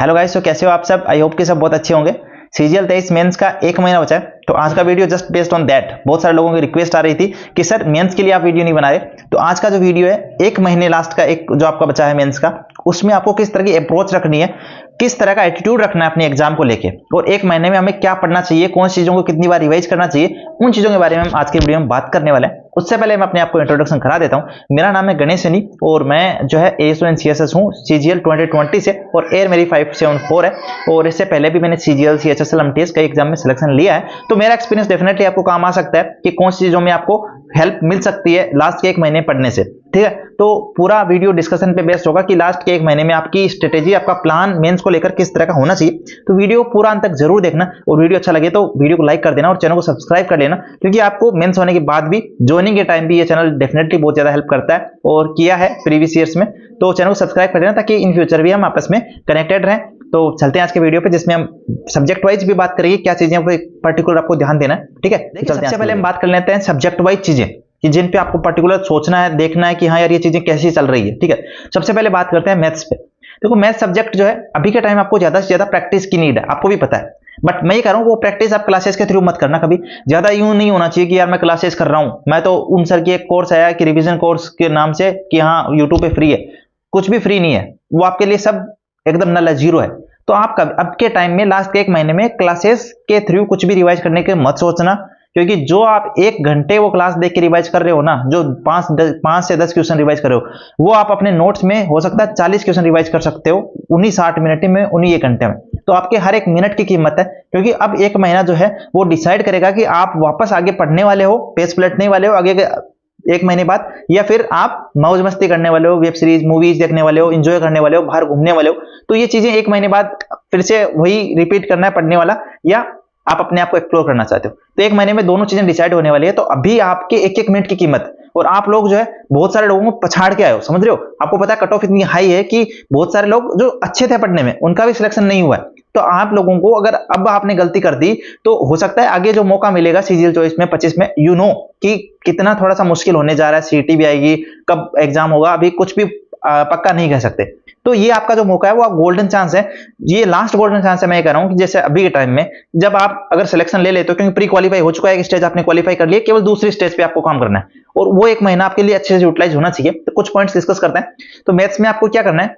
Hello guys, तो कैसे हो आप सब। आई होप कि सब बहुत अच्छे होंगे। सीजीएल 23 मेंस का 1 महीना बचा है, तो आज का video just based on that. बहुत सारे लोगों की रिक्वेस्ट आ रही थी कि सर मेंस के लिए आप वीडियो नहीं बना रहे, तो आज का जो वीडियो है 1 महीने लास्ट का एक जो आपका बचा है मेंस का, उसमें आपको किस तरह की अप्रोच रखनी है, किस तरह का एटीट्यूड रखना है अपने एग्जाम को लेके, और 1 महीने में हमें क्या पढ़ना चाहिए, कौन सी चीजों को कितनी बार रिवाइज करना चाहिए, उन चीजों के बारे में हम आज के वीडियो में बात करने वाले हैं। उससे पहले मैं अपने आपको इंट्रोडक्शन करा देता हूं। मेरा नाम है गणेश सैनी और मैं जो है एएसओ एंड सीएसएस हूं सीजीएल 2020 से, और एयर मेरी 574 है। और इससे पहले भी मैंने सीजीएल सीएचएसएल एमटीएस का एग्जाम में सिलेक्शन लिया है, तो मेरा एक्सपीरियंस डेफिनेटली आपको काम आ सकता है कि कौन सी चीजों में आपको हेल्प मिल सकती है लास्ट के 1 महीने पढ़ने से। ठीक है, तो पूरा वीडियो डिस्कशन पे बेस्ड होगा कि लास्ट के 1 महीने में आपकी स्ट्रेटेजी, आपका प्लान मेंस को लेकर किस तरह का होना चाहिए। तो वीडियो पूरा अंत तक जरूर देखना, और वीडियो अच्छा लगे तो वीडियो को लाइक कर देना और चैनल को सब्सक्राइब कर लेना, क्योंकि आपको मेंस होने के बाद भी ज्वाइनिंग के टाइम भी ये चैनल डेफिनेटली बहुत ज्यादा हेल्प करता है और किया है प्रीवियस ईयर्स में। तो चैनल को सब्सक्राइब कर देना ताकि इन फ्यूचर भी हम आपस में कनेक्टेड रहें। तो चलते हैं आज के वीडियो पे, जिसमें हम सब्जेक्ट वाइज भी बात करेंगे, क्या चीजें पर्टिकुलर आपको ध्यान देना है। ठीक है, सबसे पहले हम बात कर लेते हैं सब्जेक्ट वाइज चीजें कि जिन पे आपको पर्टिकुलर सोचना है, देखना है कि हाँ यार ये चीजें कैसी चल रही है। ठीक है, सबसे पहले बात करते हैं मैथ्स पे। देखो मैथ सब्जेक्ट जो है अभी के टाइम आपको ज्यादा से ज्यादा प्रैक्टिस की नीड है, आपको भी पता है। बट मैं ये कह रहा हूँ वो प्रैक्टिस आप क्लासेस के थ्रू मत करना कभी। ज्यादा यूं नहीं होना चाहिए कि यार मैं क्लासेस कर रहा हूं, मैं तो उन सर की एक कोर्स आया कि रिवीजन कोर्स के नाम से कि हाँ यूट्यूब पे फ्री है। कुछ भी फ्री नहीं है, वो आपके लिए सब एकदम नल है, जीरो है। तो आप अब के टाइम में लास्ट के 1 महीने में क्लासेस के थ्रू कुछ भी रिवाइज करने के मत सोचना, क्योंकि जो आप 1 घंटे वो क्लास देख के रिवाइज कर रहे हो ना, जो 5 से 10 क्वेश्चन रिवाइज कर रहे हो, वो आप अपने नोट्स में हो सकता है 40 क्वेश्चन रिवाइज कर सकते हो उन्हीं 60 मिनट में, उन्हीं 1 घंटे में। तो आपके हर एक मिनट की कीमत है, क्योंकि अब 1 महीना जो है वो डिसाइड करेगा कि आप वापस आगे पढ़ने वाले हो, पेज पलटने वाले हो आगे 1 महीने बाद, या फिर आप मौज मस्ती करने वाले हो, वेब सीरीज मूवीज देखने वाले हो, एंजॉय करने वाले हो, बाहर घूमने वाले हो। तो ये चीजें 1 महीने बाद फिर से वही रिपीट करना है पढ़ने वाला, या आप अपने आप को एक्सप्लोर करना चाहते हो। तो 1 महीने में दोनों चीजें डिसाइड होने वाली है। तो अभी आपके 1-1 मिनट की कीमत, और आप लोग जो है बहुत सारे लोगों को पछाड़ के आए हो, समझ रहे हो। आपको पता है कट ऑफ इतनी हाई है कि बहुत सारे लोग जो अच्छे थे पढ़ने में उनका भी सिलेक्शन नहीं हुआ है। तो आप लोगों को अगर अब आपने गलती कर दी, तो हो सकता है आगे जो मौका मिलेगा सीजीएल 24 में 25 में, यू नो कि कितना थोड़ा सा मुश्किल होने जा रहा है। सीटी भी आएगी, कब एग्जाम होगा अभी कुछ भी पक्का नहीं कह सकते। तो ये आपका जो मौका है वो आप गोल्डन चांस है, ये लास्ट गोल्डन चांस है। मैं ये कह रहा हूं कि जैसे अभी के टाइम में जब आप अगर सिलेक्शन ले लेते हो, क्योंकि प्री क्वालीफाई हो चुका है, एक स्टेज आपने क्वालीफाई कर लिया, केवल दूसरी स्टेज पे आपको काम करना है, और वो 1 महीना आपके लिए अच्छे से यूटिलाइज होना चाहिए। तो कुछ पॉइंट्स डिस्कस करते हैं। तो मैथ्स में आपको क्या करना है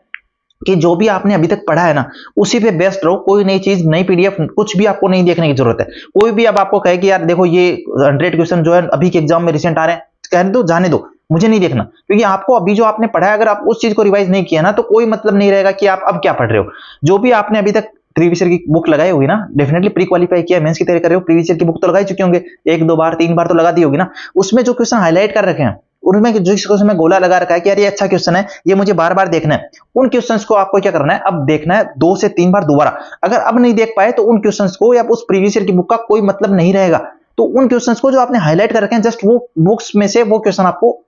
कि जो भी आपने अभी तक पढ़ा है ना, उसी पे बेस्ट रहो। कोई नई चीज, नई पीडीएफ, कुछ भी आपको नहीं देखने की जरूरत है। कोई भी अब आपको कहे कि यार देखो ये 100 क्वेश्चन जो है अभी के एग्जाम में रिसेंट आ रहे हैं, कहने दो, जाने दो, मुझे नहीं देखना। क्योंकि आपको अभी जो आपने पढ़ा है, अगर आप उस चीज को रिवाइज नहीं किया ना, तो कोई मतलब नहीं रहेगा कि आप अब क्या पढ़ रहे हो। जो भी आपने अभी तक प्रीवियस ईयर की बुक लगाई होगी ना, डेफिनेटली प्री क्वालीफाई किया, मेंस की तैयारी कर रहे हो, प्रीवियस ईयर की बुक तो लगाई चुके होंगे, 1-2 बार 3 बार तो लगा दी होगी ना। उसमें जो क्वेश्चन हाईलाइट कर रखे हैं, उनमें जिस क्वेश्चन में गोला लगा रखा है कि यार ये अच्छा क्वेश्चन है, ये मुझे बार बार देखना है, उन क्वेश्चंस को आपको क्या करना है, अब देखना है 2 से 3 बार दोबारा। अगर अब नहीं देख पाए तो उन क्वेश्चंस को या उस प्रीवियस ईयर की बुक का कोई मतलब नहीं रहेगा। तो उन क्वेश्चंस को जो आपने हाईलाइट कर रखे हैं, जस्ट वो बुक्स में से वो क्वेश्चन आपको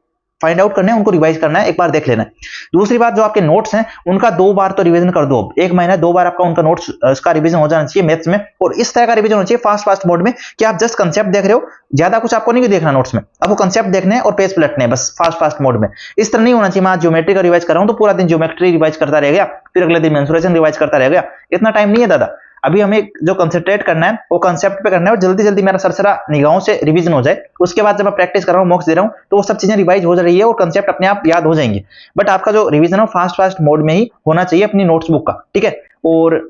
फाइंड आउट करना है, उनको रिवाइज करना है, एक बार देख लेना है। दूसरी बात, जो आपके नोट्स हैं उनका 2 बार तो रिवीजन कर दो। 1 महीना 2 बार आपका उनका नोट्स उसका रिवीजन हो जाना चाहिए मैथ्स में, और इस तरह का रिवीजन होना चाहिए फास्ट मोड में कि आप जस्ट कंसेप्ट देख रहे हो, ज्यादा कुछ आपको नहीं देखना नोट्स में, आपको कंसेप्ट देखने हैं और पेज पलटने हैं बस, फास्ट मोड में। इस तरह नहीं होना चाहिए मैं ज्योमेट्री का रिवाइज कर रहा हूं तो पूरा दिन ज्योमेट्री रिवाइज करता रह गया, फिर अगले दिन मेंसुरेशन रिवाइज करता रह गया। इतना टाइम नहीं है दादा। अभी हमें जो कंसंट्रेट करना है वो कंसेप्ट पे करना है, और जल्दी जल्दी मेरा सरसरा निगाहों से रिवीजन हो जाए। उसके बाद जब मैं प्रैक्टिस कर रहा हूँ, मॉक्स दे रहा हूँ, तो वो सब चीजें रिवाइज हो जा रही है और कंसेप्ट अपने आप याद हो जाएंगे। बट आपका जो रिवीजन है फास्ट मोड में ही होना चाहिए अपनी नोट्स बुक का। ठीक है, और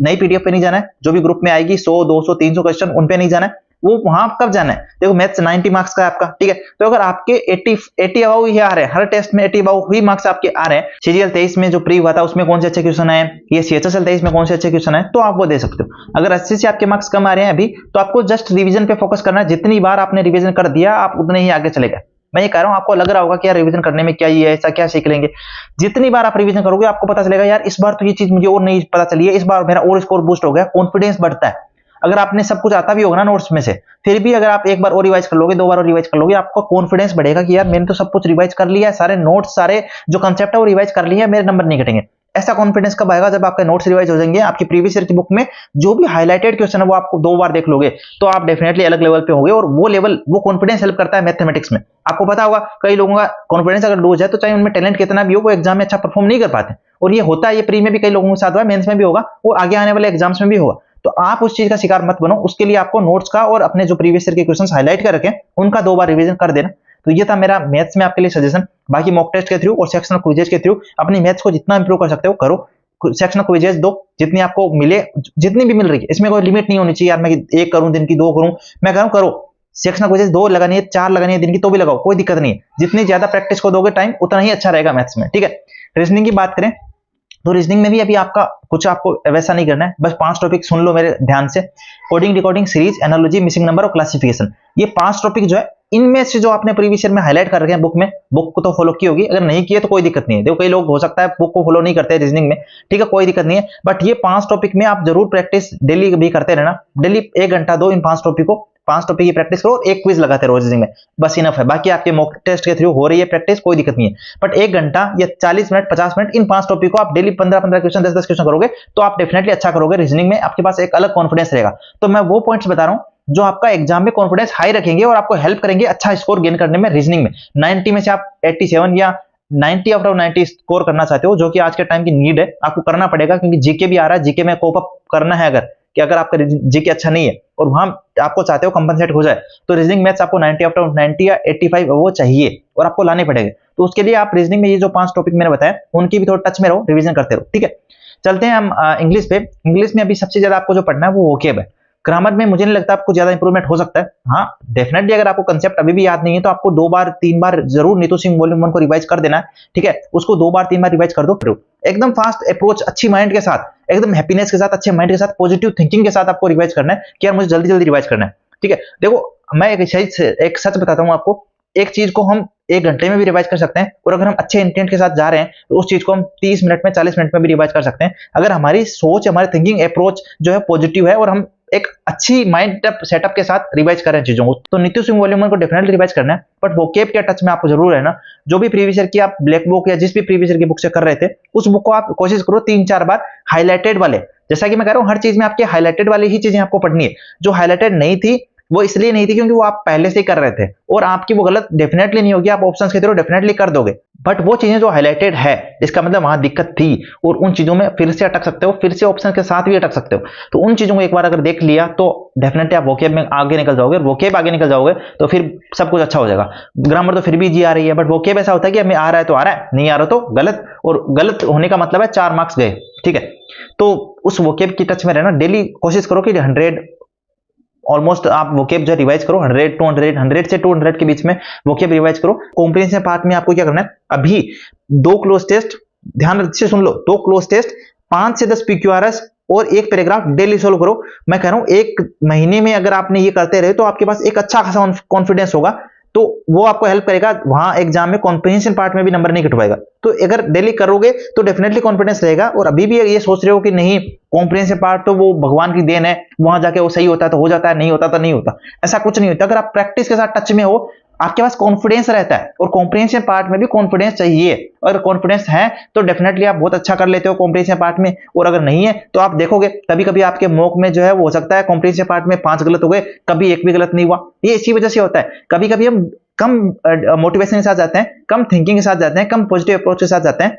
नई पीडीएफ पे नहीं जाना है। जो भी ग्रुप में आएगी 100, 200, 300 क्वेश्चन, उन पे नहीं जाना है। वो वहां कब जाना है, देखो मैथ्स 90 मार्क्स का है आपका। ठीक है, तो अगर आपके 80 अबाउ ही आ रहे हैं, हर टेस्ट में 80 अबाउ ही मार्क्स आपके आ रहे हैं, सीजीएल 23 में जो प्री हुआ था उसमें कौन से अच्छे क्वेश्चन आए, ये सीएचएसएल 23 में कौन से अच्छे क्वेश्चन आए, तो आप वो दे सकते हो। अगर 80 से आपके मार्क्स कम आ रहे हैं अभी, तो आपको जस्ट रिवीजन पे फोकस करना है। जितनी बार आपने रिवीजन कर दिया, आप उतने ही आगे चले गए। मैं ये कह रहा हूं, आपको लग रहा होगा कि यार रिवीजन करने में क्या ही है, ऐसा क्या सीख लेंगे। जितनी बार आप रिवीजन करोगे आपको पता चलेगा यार इस बार तो ये चीज मुझे और नहीं पता चली है, इस बार मेरा और स्कोर बूस्ट हो गया, कॉन्फिडेंस बढ़ता है। अगर आपने सब कुछ आता भी होगा ना नोट्स में से, फिर भी अगर आप 1 बार और रिवाइज कर लोगे, 2 बार और रिवाइज कर लोगे, आपका कॉन्फिडेंस बढ़ेगा कि यार मैंने तो सब कुछ रिवाइज कर लिया है, सारे नोट्स, सारे जो कंसेप्ट है वो रिवाइज कर लिया है, मेरे नंबर नहीं घटेंगे। ऐसा कॉन्फिडेंस कब आएगा? जब आपके नोट्स रिवाइज हो जाएंगे, आपकी प्रीवियस ईयर की बुक में जो भी हाईलाइटेड क्वेश्चन है वो आपको 2 बार देख लोगे तो आप डेफिनेटली अलग लेवल पे होंगे। और वो लेवल, वो कॉन्फिडेंस हेल्प करता है मैथमेटिक्स में। आपको पता होगा कई लोगों का कॉन्फिडेंस अगर लूज है तो चाहे उनमें टैलेंट कितना भी हो, वो एग्जाम में अच्छा परफॉर्म नहीं कर पाते। और ये होता है, ये प्री में भी कई लोगों के साथ हुआ है, मेंस में भी होगा और आगे आने वाले एग्जाम्स में भी होगा। तो आप उस चीज का शिकार मत बनो। उसके लिए आपको नोट्स का और अपने जो प्रीवियस ईयर के क्वेश्चंस हाईलाइट कर रखें उनका 2 बार रिवीजन कर देना। तो ये था मेरा मैथ्स में आपके लिए सजेशन। बाकी मॉक टेस्ट के थ्रू और सेक्शनल क्विजेज के थ्रू अपनी मैथ्स को जितना इंप्रूव कर सकते हो करो। सेक्शनल क्विजेज दो, जितनी आपको मिले, जितनी भी मिल रही है, इसमें कोई लिमिट नहीं होनी चाहिए यार मैं 1 करूं दिन की, 2 करूं, मैं कह रहा हूं करो। सेक्शनल क्विजेज 2 लगानी है, 4 लगानी है दिन की तो भी लगाओ, कोई दिक्कत नहीं है। जितनी ज्यादा प्रैक्टिस को दोगे टाइम उतना ही अच्छा रहेगा मैथ्स में, ठीक है। रीजनिंग की बात करें तो रीजनिंग में भी अभी आपका कुछ आपको वैसा नहीं करना है, बस 5 टॉपिक सुन लो मेरे ध्यान से। Coding, decoding, series, analogy, missing number और क्लासिफिकेशन। ये 5 टॉपिक जो है, इनमें से जो आपने प्रीवियस ईयर में हाईलाइट कर रखे हैं बुक में, बुक को तो फॉलो की होगी, अगर नहीं किए तो कोई दिक्कत नहीं है। देखो कई लोग हो सकता है बुक को फॉलो नहीं करते रीजनिंग में, ठीक है, कोई दिक्कत नहीं है। बट ये 5 टॉपिक में आप जरूर प्रैक्टिस डेली भी करते रहना। डेली 1 घंटा दो इन 5 टॉपिक को, 5 टॉपिक की प्रैक्टिस करो और एक क्विज लगाते रहो रीजनिंग में, बस इनफ है। बाकी आपके मॉक टेस्ट के थ्रू हो रही है प्रैक्टिस, कोई दिक्कत नहीं है। बट 1 घंटा या 40 मिनट 50 मिनट इन 5 टॉपिक को आप डेली 15-15 क्वेश्चन 10-10 क्वेश्चन करोगे तो आप डेफिनेटली अच्छा करोगे रीजनिंग में, आपके पास एक अलग कॉन्फिडेंस रहेगा। तो मैं वो पॉइंट्स बता रहा हूं जो आपका एग्जाम में कॉन्फिडेंस हाई रखेंगे और आपको हेल्प करेंगे अच्छा स्कोर गेन करने में रीजनिंग में। 90 में से आप 87 या 90 आउट ऑफ 90 स्कोर करना चाहते हो, जो कि आज के टाइम की नीड है, आपको करना पड़ेगा क्योंकि जीके भी आ रहा है। जीके में कोप अप करना है अगर, कि अगर आपका जीके अच्छा नहीं है और वहां आपको चाहते हो कंपनसेट हो जाए, तो रीजनिंग मैथ्स आपको 90 आउट ऑफ 90 या 85 वो चाहिए और आपको लाने पड़ेंगे। तो उसके लिए आप रीजनिंग में ये जो 5 टॉपिक मैंने बताया उनकी भी थोड़ा टच में रहो, रिवीजन करते रहो, ठीक है। चलते हैं हम इंग्लिश पे। इंग्लिश में अभी सबसे ज्यादा आपको जो पढ़ना है वो वोकेब है। ग्रामर में मुझे नहीं लगता आपको ज्यादा इंप्रूवमेंट हो सकता है। हाँ डेफिनेटली अगर आपको कंसेप्ट अभी भी याद नहीं है तो आपको 2 बार 3 बार जरूर नीतू सिंह वॉल्यूम 1 को रिवाइज कर देना है, ठीक है। उसको 2 बार 3 बार रिवाइज कर दो, एकदम फास्ट अप्रोच, अच्छी माइंड के साथ, एकदम हैप्पीनेस के साथ, अच्छे माइंड के साथ, पॉजिटिव थिंकिंग के साथ आपको रिवाइज करना है कि यार मुझे जल्दी जल्दी रिवाइज करना है, ठीक है। देखो मैं एक सच बताता हूँ आपको, एक चीज को हम 1 घंटे में भी रिवाइज कर सकते हैं और अगर हम अच्छे इंटेंट के साथ जा रहे हैं तो उस चीज को हम 30 मिनट में 40 मिनट में भी रिवाइज कर सकते हैं, अगर हमारी सोच, हमारी थिंकिंग अप्रोच जो है पॉजिटिव है और हम एक अच्छी माइंड सेटअप के साथ रिवाइज करें चीजों को। तो नीतू सिंह वॉल्यूम 1 को डेफिनेटली रिवाइज करना है, बट वोकेब के टच में आपको जरूर रहना। जो भी प्रीवियस ईयर की आप ब्लैक बुक या जिस भी प्रीवियस ईयर की बुक से कर रहे थे उस बुक को आप कोशिश करो 3-4 बार हाईलाइटेड वाले, जैसा कि मैं कह रहा हूं हर चीज में आपके हाईलाइटेड वाली ही चीजें आपको पढ़नी है। जो हाईलाइटेड नहीं थी वो इसलिए नहीं थी क्योंकि वो आप पहले से ही कर रहे थे और आपकी वो गलत डेफिनेटली नहीं होगी, आप ऑप्शंस के थ्रू डेफिनेटली कर दोगे। बट वो चीजें जो हाईलाइटेड है इसका मतलब वहां दिक्कत थी और उन चीजों में फिर से अटक सकते हो, फिर से ऑप्शन के साथ भी अटक सकते हो। तो उन चीजों को एक बार अगर देख लिया तो डेफिनेटली आप वोकेब में आगे निकल जाओगे, वोकेब आगे निकल जाओगे तो फिर सब कुछ अच्छा हो जाएगा। ग्रामर तो फिर भी जी आ रही है, बट वोकेब ऐसा होता है कि हमें आ रहा है तो आ रहा है, नहीं आ रहा तो गलत, और गलत होने का मतलब है 4 मार्क्स गए, ठीक है। तो उस वोकेब की टच में रहना, डेली कोशिश करो कि 100 ऑलमोस्ट आप वोकेब जो रिवाइज करो, 100 टू 100 से 200 के बीच में वोकेब रिवाइज करो। कॉम्प्रिहेंसिव पार्ट में आपको क्या करना है, अभी 2 क्लोज टेस्ट, ध्यान से सुन लो, 2 क्लोज टेस्ट, 5 से 10 PQRS और 1 पैराग्राफ डेली सोल्व करो। मैं कह रहा हूं 1 महीने में अगर आपने ये करते रहे तो आपके पास एक अच्छा खासा कॉन्फिडेंस होगा, तो वो आपको हेल्प करेगा वहां एग्जाम में कॉम्प्रिहेंशन पार्ट में भी नंबर नहीं कटवाएगा। तो अगर डेली करोगे तो डेफिनेटली कॉन्फिडेंस रहेगा। और अभी भी ये सोच रहे हो कि नहीं कॉम्प्रिहेंशन पार्ट तो वो भगवान की देन है, वहां जाके वो सही होता है तो हो जाता है, नहीं होता तो नहीं होता, ऐसा कुछ नहीं होता। अगर आप प्रैक्टिस के साथ टच में हो आपके पास कॉन्फिडेंस रहता है, और कॉम्प्रिहेंशन पार्ट में भी कॉन्फिडेंस चाहिए। अगर कॉन्फिडेंस है तो डेफिनेटली आप बहुत अच्छा कर लेते हो कॉम्प्रिहेंशन पार्ट में, और अगर नहीं है तो आप देखोगे कभी कभी आपके मॉक में जो है वो हो सकता है कॉम्प्रिहेंशन पार्ट में 5 गलत हो गए, कभी 1 भी गलत नहीं हुआ। ये इसी वजह से होता है, कभी कभी हम कम मोटिवेशन के साथ जाते हैं, कम थिंकिंग के साथ जाते हैं, कम पॉजिटिव अप्रोच के साथ जाते हैं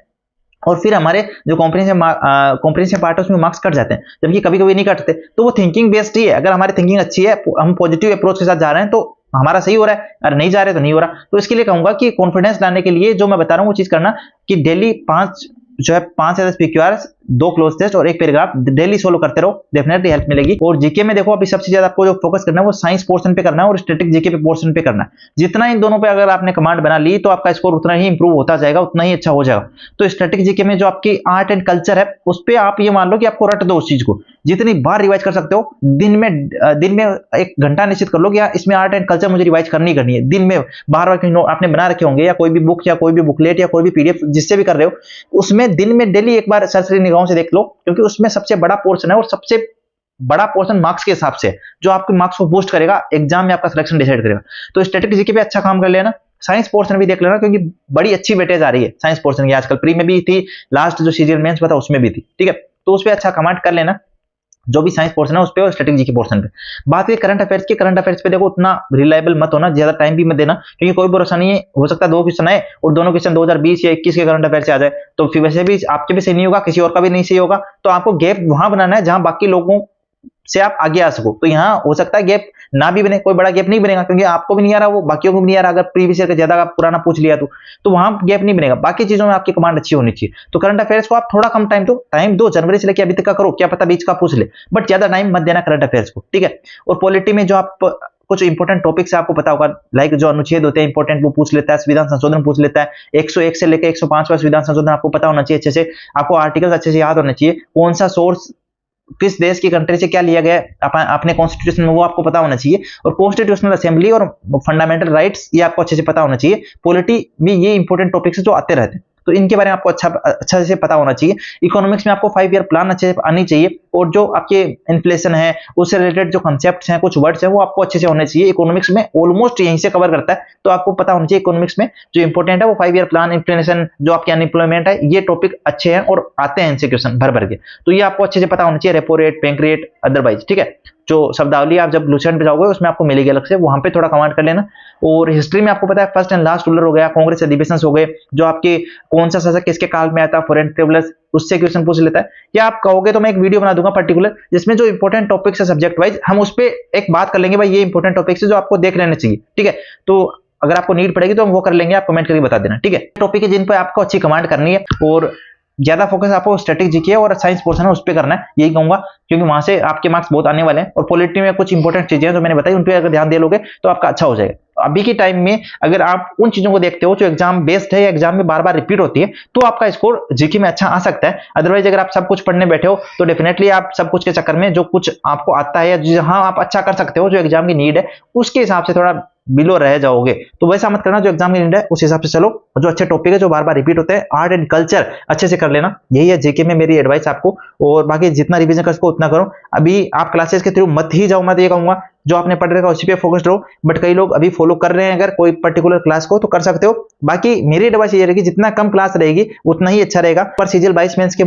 और फिर हमारे जो कॉम्प्रिहेंशन पार्ट है उसमें मार्क्स कट जाते हैं, जबकि कभी कभी नहीं कटते। तो वो थिंकिंग बेस्ड ही है। अगर हमारी थिंकिंग अच्छी है, हम पॉजिटिव अप्रोच के साथ जा रहे हैं तो हमारा सही हो रहा है, अगर नहीं जा रहे तो नहीं हो रहा। तो इसके लिए कहूंगा कि कॉन्फिडेंस लाने के लिए जो मैं बता रहा हूं वो चीज करना कि डेली 5 जो है 5 से 10 PQRS, 2 क्लोज टेस्ट और 1 पैराग्राफ डेली सोल्व करते रहो, डेफिनेटली हेल्प मिलेगी। और जीके में देखो अभी सबसे ज्यादा आपको जो फोकस करना है वो साइंस पोर्शन पे करना है और स्टैटिक जीके पे पोर्शन पे करना है। जितना इन दोनों पे अगर आपने कमांड बना ली तो आपका स्कोर उतना ही इंप्रूव होता जाएगा, उतना ही अच्छा हो जाएगा। तो स्टैटिक जीके में जो आपकी आर्ट एंड कल्चर है उस पर आप ये मान लो कि आपको रट दो उस चीज को, जितनी बार रिवाइज कर सकते हो दिन में 1 घंटा निश्चित कर लो कि इसमें आर्ट एंड कल्चर मुझे रिवाइज करनी है। दिन में बार आपने बना रखे होंगे या कोई भी बुक या कोई भी बुकलेट या कोई भी PDF जिससे भी कर रहे हो, उसमें दिन में डेली एक बार सरसरी निगाहों से देख लो, क्योंकि उसमें सबसे बड़ा पोर्शन है और सबसे बड़ा पोर्शन मार्क्स के हिसाब से जो आपके मार्क्स को बूस्ट करेगा, एग्जाम में आपका सिलेक्शन डिसाइड करेगा। तो स्टैटिक जीके पे अच्छा काम कर लेना, साइंस पोर्शन भी देख लेना, क्योंकि बड़ी अच्छी वेटेज आ रही है साइंस पोर्शन की आजकल। प्री में भी थी, लास्ट जो सीजीएल मेंस था उसमें भी थी, ठीक है। तो उस पर अच्छा कमेंट कर लेना, जो भी साइंस पोर्शन है उस पे और स्ट्रेटेजी के पोर्शन पे। बात है करंट अफेयर्स की, करंट अफेयर्स पे देखो उतना रिलायबल मत होना, ज्यादा टाइम भी मत देना, क्योंकि कोई भरोसा नहीं है, हो सकता है 2 क्वेश्चन आए और दोनों क्वेश्चन 2020 या 21 के करंट अफेयर से आ जाए, तो फिर वैसे भी आपके भी सही नहीं होगा, किसी और का भी नहीं सही होगा। तो आपको गैप वहां बनाना है जहां बाकी लोगों से आप आगे आ सको। तो यहाँ हो सकता है गैप ना भी बने, कोई बड़ा गैप नहीं बनेगा, क्योंकि आपको भी नहीं आ रहा, वो बाकियों को भी नहीं आ रहा। अगर प्रीवियस ईयर का ज्यादा पुराना पूछ लिया तो वहां गैप नहीं बनेगा। बाकी चीजों में आपकी कमांड अच्छी होनी चाहिए। तो करंट अफेयर्स को आप थोड़ा कम टाइम दो, जनवरी से लेकर अभी तक का करो, क्या पता बीच का पूछ ले, बट ज्यादा टाइम मत देना करंट अफेयर्स को, ठीक है। और पॉलिटी में जो आप कुछ इंपॉर्टेंट टॉपिक्स आपको पता होगा, लाइक जो अनुच्छेद होते हैं इंपॉर्टेंट वो पूछ लेता है, संविधान संशोधन पूछ लेता है, 101 से लेकर 105 संविधान संशोधन आपको पता होना चाहिए अच्छे से। आपको आर्टिकल्स अच्छे से याद होने चाहिए, कौन सा सोर्स किस देश की कंट्री से क्या लिया गया अपने कॉन्स्टिट्यूशन में वो आपको पता होना चाहिए। और कॉन्स्टिट्यूशनल असेंबली और फंडामेंटल राइट्स ये आपको अच्छे से पता होना चाहिए। पॉलिटी में ये इंपॉर्टेंट टॉपिक्स जो आते रहते हैं, तो इनके बारे में आपको अच्छा से पता होना चाहिए। इकोनॉमिक्स में आपको 5 ईयर प्लान अच्छे से आनी चाहिए, और जो आपके इन्फ्लेशन है उससे रिलेटेड जो कॉन्सेप्ट्स हैं, कुछ वर्ड्स हैं, वो आपको अच्छे से होने चाहिए। इकोनॉमिक्स में ऑलमोस्ट यहीं से कवर करता है, तो आपको पता होना चाहिए इकोनॉमिक्स में जो इंपॉर्टेंट है वो 5 ईयर प्लान, इन्फ्लेशन, जो आपकी अनएम्प्लॉयमेंट है, ये टॉपिक अच्छे हैं और आते हैं इनसे क्वेश्चन भर के। तो ये आपको अच्छे से पता होना चाहिए, repo rate, bank rate, otherwise, ठीक है। जो शब्दावली आप जब लुसेंट पे जाओगे उसमें आपको मिलेगी अलग से, वहां पे थोड़ा कमांड कर लेना। और हिस्ट्री में आपको पता है फर्स्ट एंड लास्ट रूलर हो गया, कांग्रेस अधिवेशन हो गए, जो आपके कौन सा शासक किसके काल में आया था, फॉरेन ट्रेवलर्स, उससे क्वेश्चन पूछ लेता है। या आप कहोगे तो मैं एक वीडियो बना दूंगा पर्टिकुलर, जिसमें जो इंपॉर्टेंट टॉपिक्स है सब्जेक्ट वाइज, हम उस पर एक बात कर लेंगे, भाई ये इंपॉर्टेंट टॉपिक्स है जो आपको देख लेना चाहिए, ठीक है। तो अगर आपको नीड पड़ेगी तो हम वो कर लेंगे, आप कमेंट करके बता देना, ठीक है। टॉपिक है जिन पर आपको अच्छी कमांड करनी है, और ज्यादा फोकस आपको स्टैटिक जीके और साइंस पोर्शन है उस पर करना है, यही कहूंगा, क्योंकि वहां से आपके मार्क्स बहुत आने वाले हैं। और पॉलिटी में कुछ इंपॉर्टेंट चीजें हैं जो मैंने बताई, उन पर अगर ध्यान दे लोगे तो आपका अच्छा हो जाएगा। अभी के टाइम में अगर आप उन चीजों को देखते हो जो एग्जाम बेस्ड है या एग्जाम में बार बार रिपीट होती है, तो आपका स्कोर जीके में अच्छा आ सकता है। अदरवाइज अगर आप सब कुछ पढ़ने बैठे हो तो डेफिनेटली आप सब कुछ के चक्कर में जो कुछ आपको आता है या जहां आप अच्छा कर सकते हो, जो एग्जाम की नीड है, उसके हिसाब से थोड़ा बिलो रह जाओगे। तो वैसा मत करना, जो एग्जाम की नीड है उस हिसाब से चलो, जो अच्छे टॉपिक है जो बार बार रिपीट होते हैं, आर्ट एंड कल्चर अच्छे से कर लेना, यही है जीके में मेरी एडवाइस आपको। और बाकी जितना रिवीजन कर सको उतना करो। अभी आप क्लासेस के थ्रू मत ही जाओ, मैं तो ये कहूंगा जो आपने पढ़ रखा उसी पे फोकस्ड रहो। बट कई लोग अभी फॉलो कर रहे हैं अगर कोई पर्टिकुलर क्लास को, तो कर सकते हो। बाकी मेरी एडवाइस ये रहेगी, जितना कम क्लास रहेगी उतना ही अच्छा रहेगा। पर सीजीएल 22 मेंस के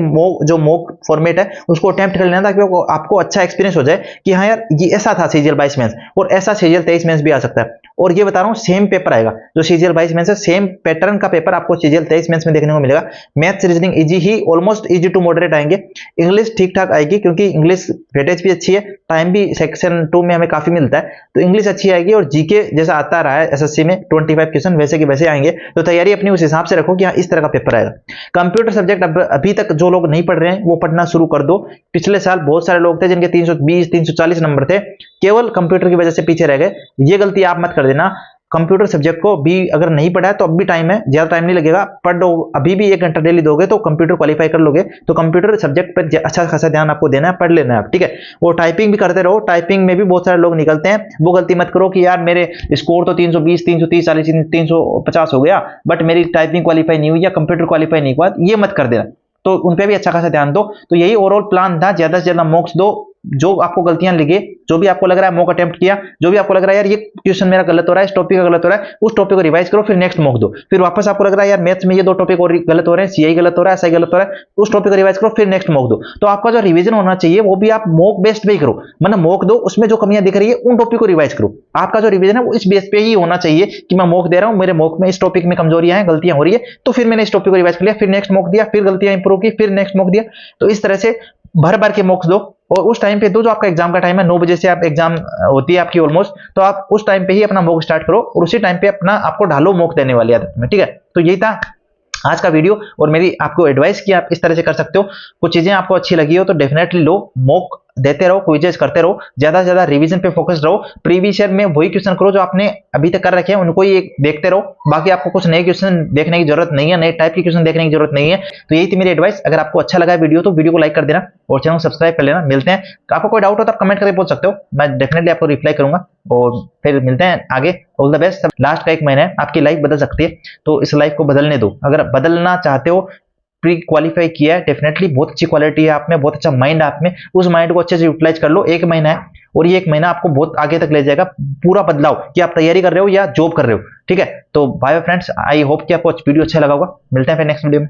जो मॉक फॉर्मेट है उसको अटेम्प्ट कर लेना, ताकि आपको अच्छा एक्सपीरियंस हो जाए कि हाँ यार ये ऐसा था सीजीएल 22 मेंस, और ऐसा सीजीएल 23 मेंस भी आ सकता है। और ये बता रहा हूँ सेम पेपर आएगा, जो सीजीएल 22 मेंस है सेम पैटर्न का पेपर आपको सीजीएल 23 मेंस में देखने को मिलेगा। मैथ्स रीजनिंग इजी ही, ऑलमोस्ट इजी टू मॉडरेट आएंगे। इंग्लिश ठीक ठाक आएगी, क्योंकि इंग्लिश वेटेज भी अच्छी है, टाइम भी सेक्शन 2 में हमें काफी मिलता है, तो इंग्लिश अच्छी आएगी। और जीके जैसा आता रहा है एसएससी में 25 क्वेश्चन वैसे के वैसे आएंगे। तो तैयारी अपनी उस हिसाब से रखो कि हाँ इस तरह का पेपर आएगा। कंप्यूटर सब्जेक्ट अभी तक जो लोग नहीं पढ़ रहे हैं वो पढ़ना शुरू कर दो। पिछले साल बहुत सारे लोग थे जिनके 320 340 नंबर थे, केवल कंप्यूटर की वजह से पीछे रह गए। ये गलती आप मत कर देना। कंप्यूटर सब्जेक्ट को भी अगर नहीं पढ़ा है तो अब भी टाइम है, ज्यादा टाइम नहीं लगेगा, पढ़ लो। अभी भी 1 घंटा डेली दोगे तो कंप्यूटर क्वालिफाई कर लोगे। तो कंप्यूटर सब्जेक्ट पर अच्छा खासा ध्यान आपको देना है, पढ़ लेना है आप, ठीक है। वो टाइपिंग भी करते रहो, टाइपिंग में भी बहुत सारे लोग निकलते हैं। वो गलती मत करो कि यार मेरे स्कोर तो 320 330 40 350 हो गया, बट मेरी टाइपिंग क्वालिफाई नहीं हुई या कंप्यूटर क्वालिफाई नहीं हुआ, ये मत कर देना। तो उन पे भी अच्छा खासा ध्यान दो। तो यही ओवरऑल प्लान था, ज्यादा से ज्यादा मॉक्स दो। जो आपको गलतियां लगे, जो भी आपको लग रहा है मॉक अटेम्प्ट किया, जो भी आपको लग रहा है यार ये क्वेश्चन मेरा गलत हो रहा है, इस टॉपिक का गलत हो रहा है, उस टॉपिक को रिवाइज करो, फिर नेक्स्ट मॉक दो। फिर वापस आपको लग रहा है यार मैथ्स में ये 2 टॉपिक और गलत हो रहे हैं, सीआई गलत हो रहा है, एसआई गलत हो रहा है, उस टॉपिक को रिवाइज करो, फिर नेक्स्ट मॉक दो। तो आपका जो रिवीजन होना चाहिए वो भी आप मॉक बेस्ड पे ही करो, मतलब मॉक दो, उसमें जो कमियां दिख रही है उन टॉपिक को रिवाइज करो। आपका जो रिवीजन है वो इस बेस पे ही होना चाहिए कि मैं मॉक दे रहा हूं, मेरे मॉक में इस टॉपिक में कमजोरियां हैं, गलतियां हो रही है, तो फिर मैंने इस टॉपिक को रिवाइज कर लिया, फिर नेक्स्ट मॉक दिया, फिर गलतियां इंप्रूव की, फिर नेक्स्ट मॉक दिया। तो इस तरह से भर भर के मॉक्स दो, और उस टाइम पे दो जो आपका एग्जाम का टाइम है 9 बजे से आप एग्जाम होती है आपकी ऑलमोस्ट, तो आप उस टाइम पे ही अपना मॉक स्टार्ट करो और उसी टाइम पे अपना आपको ढालो मॉक देने वाली आदत में, ठीक है। तो यही था आज का वीडियो, और मेरी आपको एडवाइस की आप इस तरह से कर सकते हो। कुछ चीजें आपको अच्छी लगी हो तो डेफिनेटली लो, मॉक देते रहो, क्विजेस करते रहो, ज्यादा से ज्यादा रिवीजन पे फोकस रहो। प्रीवियस ईयर में वही क्वेश्चन करो जो आपने अभी तक कर रखे हैं, उनको ही देखते रहो। बाकी आपको कुछ नए क्वेश्चन देखने की जरूरत नहीं है, नए टाइप के क्वेश्चन देखने की जरूरत नहीं है। तो यही थी मेरी एडवाइस। अगर आपको अच्छा लगा वीडियो तो वीडियो को लाइक कर देना और चैनल को सब्सक्राइब कर लेना। मिलते हैं, आपको कोई डाउट हो तो आप कमेंट करके पूछ सकते हो, मैं डेफिनेटली आपको रिप्लाई करूंगा। और फिर मिलते हैं आगे। All the best. लास्ट का 1 महीना है, आपकी लाइफ बदल सकती है, तो इस लाइफ को बदलने दो। अगर बदलना चाहते हो, प्री क्वालिफाई किया है, डेफिनेटली बहुत अच्छी क्वालिटी है आप में, बहुत अच्छा माइंड आप में, उस माइंड को अच्छे से यूटिलाइज कर लो। 1 महीना है, और ये एक महीना आपको बहुत आगे तक ले जाएगा, पूरा बदलाव कि आप तैयारी कर रहे हो या जॉब कर रहे हो। ठीक है, तो बाय फ्रेंड्स, आई होप कि आपको वीडियो अच्छा लगा होगा। मिलते हैं फिर नेक्स्ट वीडियो में।